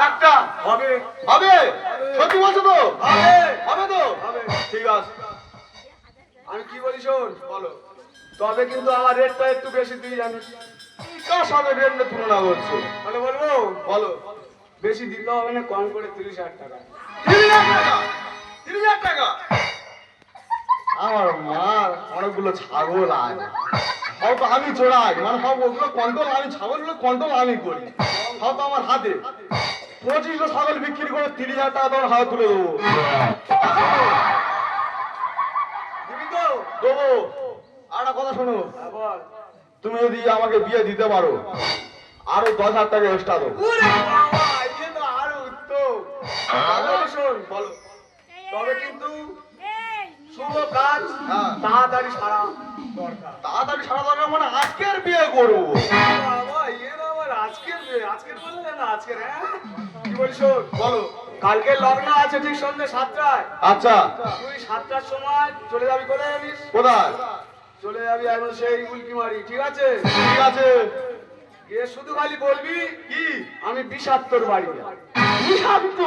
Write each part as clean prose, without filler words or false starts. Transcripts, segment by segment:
একটা হবে হবে সত্যি বলছো তো হবে হবে তো হবে। ঠিক আছে আমি কি বলি শোন, বলো তবে কিন্তু আমার রেটটা একটু বেশি তুই জানিস। কার সঙ্গে রেট তুলনা করছো তাহলে বলবো বলো বেশি দিতে হবে না, কম করে 30,000 টাকা। 30,000 টাকা 30,000 টাকা আমার মার অনেকগুলো ছাগল আছে হয়তো আমি চড়াই মানে সব ওগুলো কন্ট্রোল আমি ছাগলগুলো কন্ট্রোল আমি করি হয়তো আমার হাতে 25টা ছাগল বিক্রি করে 30,000 টাকা তোমার হাতে তুলে দেবো দিবি তো? দেবো আর একটা কথা শোনো হ্যাঁ, বল। তুমি যদি আমাকে বিয়ে দিতে পারো আরো 10,000 টাকা এক্সট্রা দেবো ওরে বাবা, এ তো আরো উত্তম। তাহলে শোন, বলো তবে কিন্তু শুভ কাজ হ্যাঁ। তাড়াতাড়ি সারা দরকার। তাড়াতাড়ি সারা দরকার মানে আজকের বিয়ে করবো বাবা, এ না আমার আজকের বিয়ে। আজকের বললে না, আজকের, হ্যাঁ? কি বলি শোন, বলো কালকে লগ্ন আছে ঠিক সন্ধ্যে 7টায়। আচ্ছা তুই 7টার সময় চলে যাবি, কোথায় জানিস? কোথায় চলে যাবি এখন সেই উল্কি মারি, ঠিক আছে? ঠিক আছে গিয়ে শুধু খালি বলবি কি আমি বিষাক্তর বাড়ি। বিষাক্ত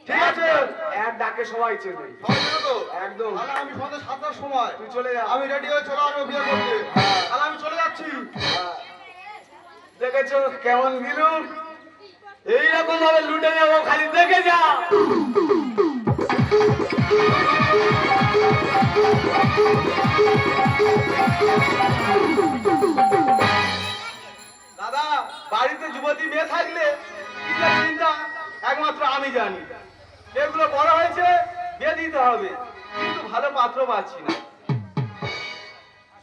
ঠিক আছে এক ডাকে সবাই চেনে। সবাই চেনো তো? একদম। তাহলে আমি সন্ধ্যে 7টার সময় তুই চলে যা। আমি রেডি হয়ে চলে আসবো বিয়ে করতে তাহলে আমি চলে যাচ্ছি দেখেছো কেমন গিলু? এইরকম ভাবে লুটে যাবো, খালি দেখে যা। দাদা বাড়িতে যুবতী মেয়ে থাকলে কি যে চিন্তা একমাত্র আমি জানি এগুলো বড় হয়েছে বিয়ে দিতে হবে কিন্তু ভালো পাত্র পাচ্ছি না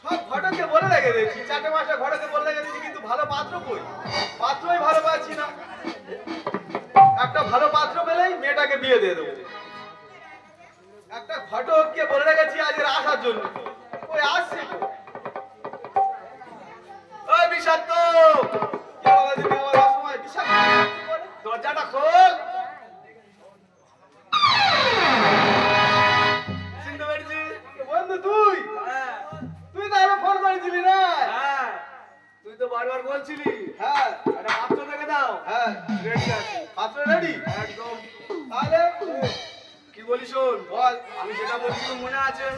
সব ঘটককে বলে রেখে দিয়েছি 4-5টা ঘটককে বলে রেখে দিয়েছি কিন্তু ভালো পাত্র কই পাত্রই ভালো পাচ্ছি না একটা ভালো পাত্র পেলেই মেয়েটাকে বিয়ে দিয়ে দেবো একটা ঘটককে বলে রেখেছি আজকে আসার জন্য ওই আসছে তো ওই বিষাক্ত কি বলে দিবি আমার অসময় বিষাক্ত দরজাটা খোল চিনতে পেরেছি বন্ধু তুই তুই তো আরো ফোন করেছিলি না হ্যাঁ, তুই তো বারবার বলছিলি হ্যাঁ একটা পাত্র দেখে দাও। হ্যাঁ রেডি আছে পাত্র রেডি একদম। তাহলে কি বলি শোন, বল আমি যেটা বলছি মনে আছে?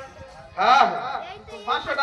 হ্যাঁ হ্যাঁ 500 টাকা